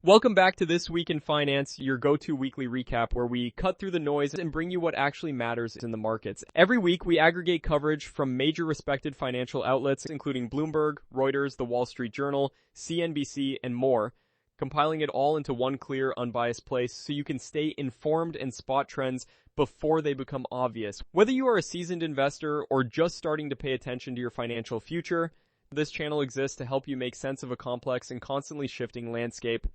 Welcome back to This Week in Finance, your go-to weekly recap where we cut through the noise and bring you what actually matters in the markets. Every week, we aggregate coverage from major respected financial outlets, including Bloomberg, Reuters, The Wall Street Journal, CNBC, and more, compiling it all into one clear, unbiased place so you can stay informed and spot trends before they become obvious. Whether you are a seasoned investor or just starting to pay attention to your financial future, this channel exists to help you make sense of a complex and constantly shifting landscape.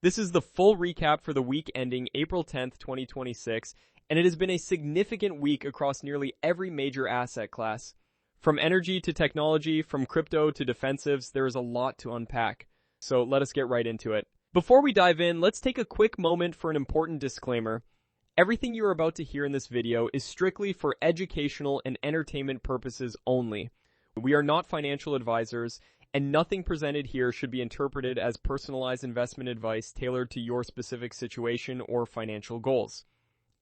This is the full recap for the week ending April 10th, 2026, and it has been a significant week across nearly every major asset class. From energy to technology, from crypto to defensives, there is a lot to unpack. So let us get right into it. Before we dive in, let's take a quick moment for an important disclaimer. Everything you are about to hear in this video is strictly for educational and entertainment purposes only. We are not financial advisors, and nothing presented here should be interpreted as personalized investment advice tailored to your specific situation or financial goals.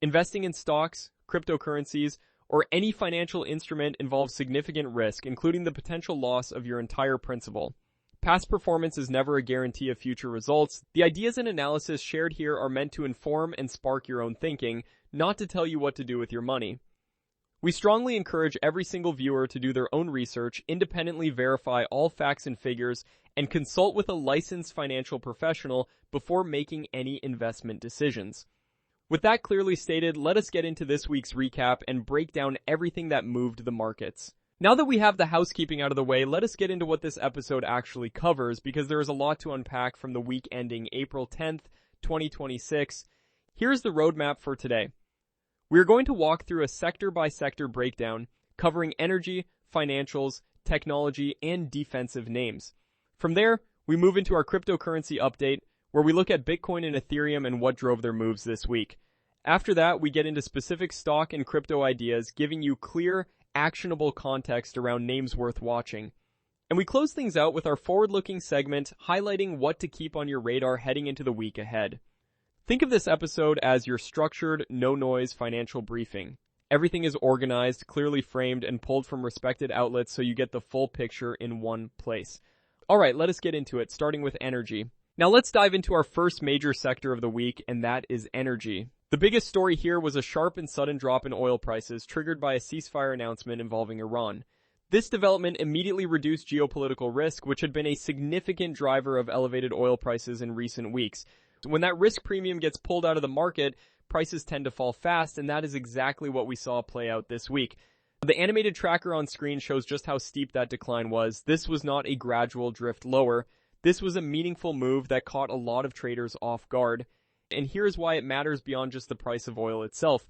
Investing in stocks, cryptocurrencies, or any financial instrument involves significant risk, including the potential loss of your entire principal. Past performance is never a guarantee of future results. The ideas and analysis shared here are meant to inform and spark your own thinking, not to tell you what to do with your money. We strongly encourage every single viewer to do their own research, independently verify all facts and figures, and consult with a licensed financial professional before making any investment decisions. With that clearly stated, let us get into this week's recap and break down everything that moved the markets. Now that we have the housekeeping out of the way, let us get into what this episode actually covers, because there is a lot to unpack from the week ending April 10th, 2026. Here's the roadmap for today. We are going to walk through a sector-by-sector breakdown, covering energy, financials, technology, and defensive names. From there, we move into our cryptocurrency update, where we look at Bitcoin and Ethereum and what drove their moves this week. After that, we get into specific stock and crypto ideas, giving you clear, actionable context around names worth watching. And we close things out with our forward-looking segment, highlighting what to keep on your radar heading into the week ahead. Think of this episode as your structured, no-noise financial briefing. Everything is organized, clearly framed, and pulled from respected outlets so you get the full picture in one place. Alright, let us get into it, starting with energy. Now let's dive into our first major sector of the week, and that is energy. The biggest story here was a sharp and sudden drop in oil prices triggered by a ceasefire announcement involving Iran. This development immediately reduced geopolitical risk, which had been a significant driver of elevated oil prices in recent weeks. When that risk premium gets pulled out of the market, prices tend to fall fast, and that is exactly what we saw play out this week. The animated tracker on screen shows just how steep that decline was. This was not a gradual drift lower. This was a meaningful move that caught a lot of traders off guard. And here's why it matters beyond just the price of oil itself.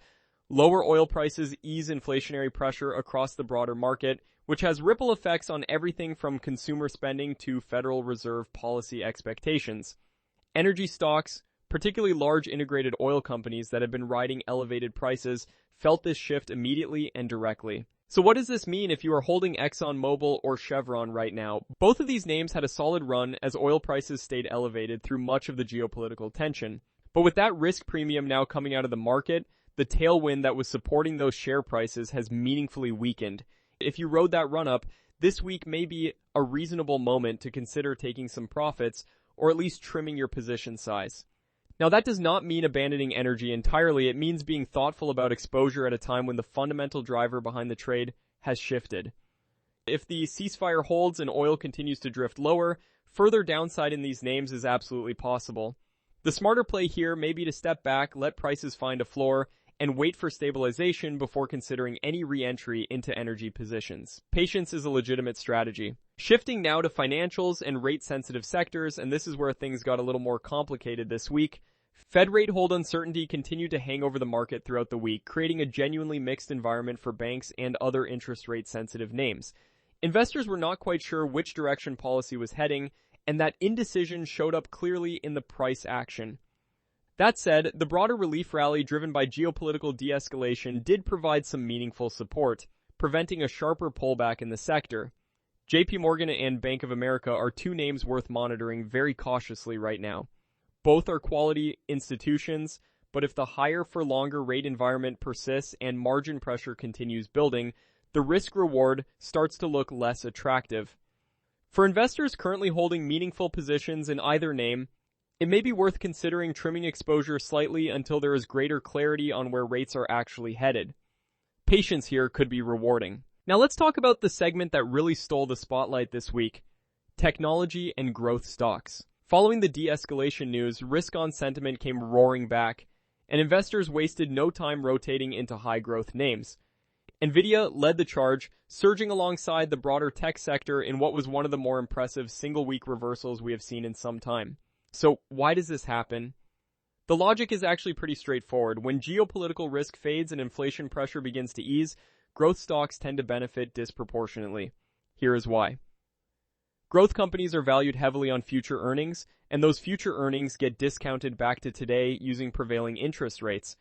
Lower oil prices ease inflationary pressure across the broader market, which has ripple effects on everything from consumer spending to Federal Reserve policy expectations. Energy stocks, particularly large integrated oil companies that have been riding elevated prices, felt this shift immediately and directly. So what does this mean if you are holding ExxonMobil or Chevron right now? Both of these names had a solid run as oil prices stayed elevated through much of the geopolitical tension. But with that risk premium now coming out of the market, the tailwind that was supporting those share prices has meaningfully weakened. If you rode that run-up, this week may be a reasonable moment to consider taking some profits, or at least trimming your position size. Now that does not mean abandoning energy entirely. It means being thoughtful about exposure at a time when the fundamental driver behind the trade has shifted. If the ceasefire holds and oil continues to drift lower, further downside in these names is absolutely possible. The smarter play here may be to step back, let prices find a floor, and wait for stabilization before considering any re-entry into energy positions. Patience is a legitimate strategy. Shifting now to financials and rate-sensitive sectors, and this is where things got a little more complicated this week. Fed rate hold uncertainty continued to hang over the market throughout the week, creating a genuinely mixed environment for banks and other interest rate-sensitive names. Investors were not quite sure which direction policy was heading, and that indecision showed up clearly in the price action. That said, the broader relief rally driven by geopolitical de-escalation did provide some meaningful support, preventing a sharper pullback in the sector. JP Morgan and Bank of America are two names worth monitoring very cautiously right now. Both are quality institutions, but if the higher for longer rate environment persists and margin pressure continues building, the risk-reward starts to look less attractive. For investors currently holding meaningful positions in either name, It may be worth considering trimming exposure slightly until there is greater clarity on where rates are actually headed. Patience here could be rewarding. Now let's talk about the segment that really stole the spotlight this week: technology and growth stocks. Following the de-escalation news, risk-on sentiment came roaring back, and investors wasted no time rotating into high-growth names. NVDA led the charge, surging alongside the broader tech sector in what was one of the more impressive single-week reversals we have seen in some time. So why does this happen? The logic is actually pretty straightforward. When geopolitical risk fades and inflation pressure begins to ease, growth stocks tend to benefit disproportionately. Here is why. Growth companies are valued heavily on future earnings, and those future earnings get discounted back to today using prevailing interest rates.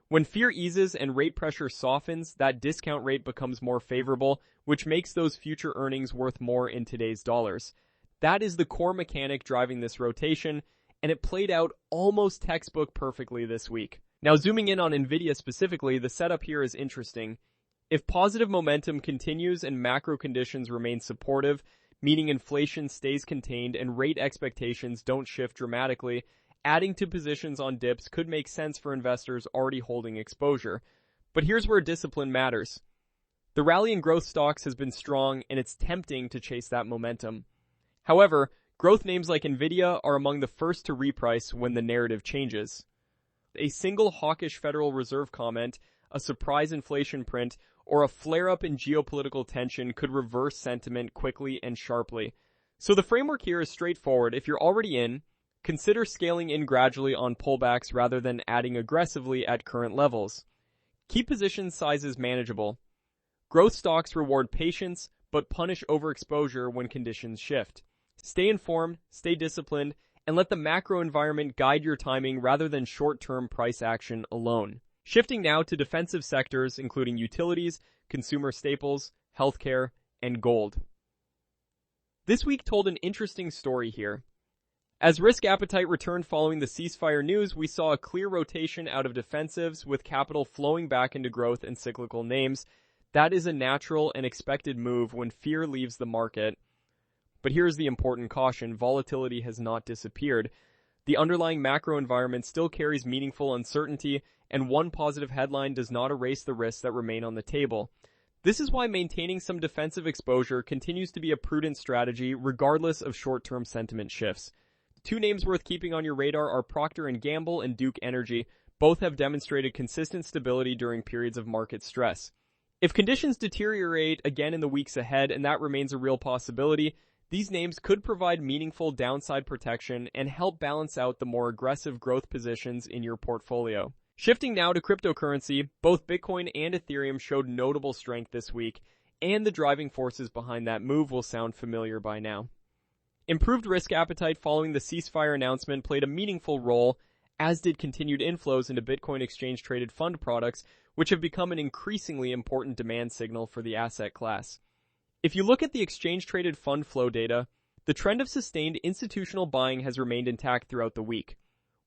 When fear eases and rate pressure softens, that discount rate becomes more favorable, which makes those future earnings worth more in today's dollars. That is the core mechanic driving this rotation, and it played out almost textbook perfectly this week. Now, zooming in on NVIDIA specifically, the setup here is interesting. If positive momentum continues and macro conditions remain supportive, meaning inflation stays contained and rate expectations don't shift dramatically, adding to positions on dips could make sense for investors already holding exposure. But here's where discipline matters. The rally in growth stocks has been strong, and it's tempting to chase that momentum. However, growth names like NVIDIA are among the first to reprice when the narrative changes. A single hawkish Federal Reserve comment, a surprise inflation print, or a flare-up in geopolitical tension could reverse sentiment quickly and sharply. So the framework here is straightforward. If you're already in, consider scaling in gradually on pullbacks rather than adding aggressively at current levels. Keep position sizes manageable. Growth stocks reward patience, but punish overexposure when conditions shift. Stay informed, stay disciplined, and let the macro environment guide your timing rather than short-term price action alone. Shifting now to defensive sectors, including utilities, consumer staples, healthcare, and gold. This week told an interesting story here. As risk appetite returned following the ceasefire news, we saw a clear rotation out of defensives with capital flowing back into growth and cyclical names. That is a natural and expected move when fear leaves the market. But here's the important caution: volatility has not disappeared. The underlying macro environment still carries meaningful uncertainty, and one positive headline does not erase the risks that remain on the table. This is why maintaining some defensive exposure continues to be a prudent strategy regardless of short-term sentiment shifts. Two names worth keeping on your radar are Procter & Gamble and Duke Energy. Both have demonstrated consistent stability during periods of market stress. If conditions deteriorate again in the weeks ahead, and that remains a real possibility, these names could provide meaningful downside protection and help balance out the more aggressive growth positions in your portfolio. Shifting now to cryptocurrency, both Bitcoin and Ethereum showed notable strength this week, and the driving forces behind that move will sound familiar by now. Improved risk appetite following the ceasefire announcement played a meaningful role, as did continued inflows into Bitcoin exchange-traded fund products, which have become an increasingly important demand signal for the asset class. If you look at the exchange-traded fund flow data, the trend of sustained institutional buying has remained intact throughout the week.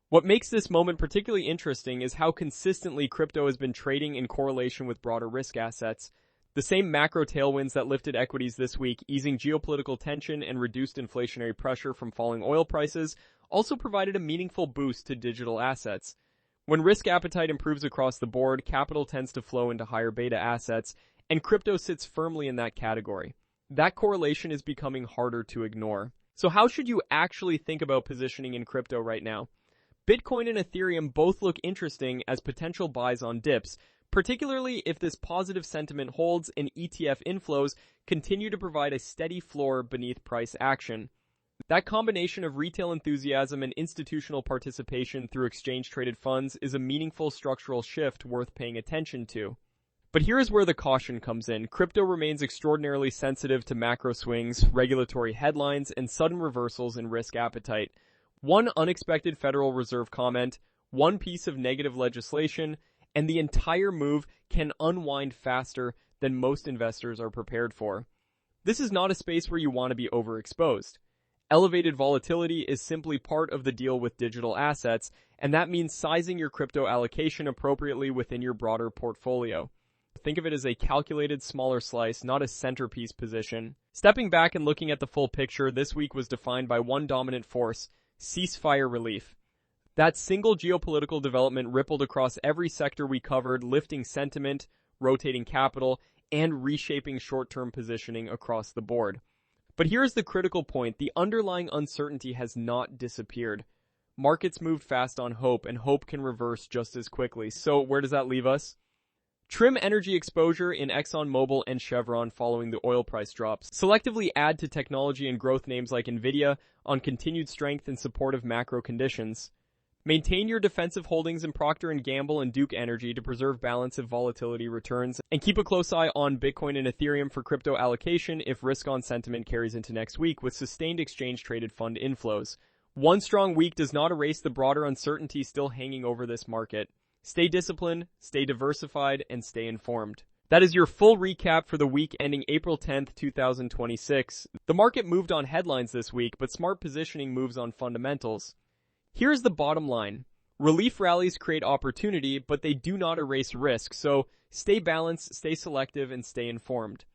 What makes this moment particularly interesting is how consistently crypto has been trading in correlation with broader risk assets. The same macro tailwinds that lifted equities this week, easing geopolitical tension and reduced inflationary pressure from falling oil prices, also provided a meaningful boost to digital assets. When risk appetite improves across the board, capital tends to flow into higher beta assets, and crypto sits firmly in that category. That correlation is becoming harder to ignore. So how should you actually think about positioning in crypto right now? Bitcoin and Ethereum both look interesting as potential buys on dips, particularly if this positive sentiment holds and ETF inflows continue to provide a steady floor beneath price action. That combination of retail enthusiasm and institutional participation through exchange-traded funds is a meaningful structural shift worth paying attention to. But here is where the caution comes in. Crypto remains extraordinarily sensitive to macro swings, regulatory headlines, and sudden reversals in risk appetite. One unexpected Federal Reserve comment, one piece of negative legislation, and the entire move can unwind faster than most investors are prepared for. This is not a space where you want to be overexposed. Elevated volatility is simply part of the deal with digital assets, and that means sizing your crypto allocation appropriately within your broader portfolio. Think of it as a calculated smaller slice, not a centerpiece position. Stepping back and looking at the full picture, this week was defined by one dominant force: ceasefire relief. That single geopolitical development rippled across every sector we covered, lifting sentiment, rotating capital, and reshaping short-term positioning across the board. But here's the critical point. The underlying uncertainty has not disappeared. Markets moved fast on hope, and hope can reverse just as quickly. So where does that leave us? Trim energy exposure in ExxonMobil and Chevron following the oil price drops. Selectively add to technology and growth names like NVDA on continued strength and supportive macro conditions. Maintain your defensive holdings in Procter & Gamble and Duke Energy to preserve balance if volatility returns, and keep a close eye on Bitcoin and Ethereum for crypto allocation if risk-on sentiment carries into next week with sustained exchange-traded fund inflows. One strong week does not erase the broader uncertainty still hanging over this market. Stay disciplined, stay diversified, and stay informed. That is your full recap for the week ending April 10th, 2026. The market moved on headlines this week, but smart positioning moves on fundamentals. Here's the bottom line. Relief rallies create opportunity, but they do not erase risk, so stay balanced, stay selective, and stay informed.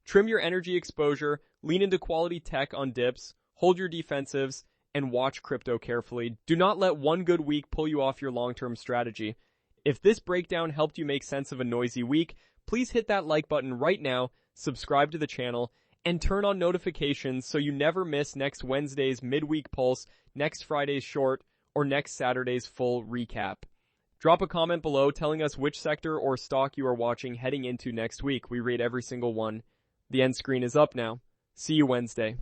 Trim your energy exposure, lean into quality tech on dips, hold your defensives, and watch crypto carefully. Do not let one good week pull you off your long-term strategy. If this breakdown helped you make sense of a noisy week, please hit that like button right now, subscribe to the channel, and turn on notifications so you never miss next Wednesday's midweek pulse, next Friday's short, or next Saturday's full recap. Drop a comment below telling us which sector or stock you are watching heading into next week. We rate every single one. The end screen is up now. See you Wednesday.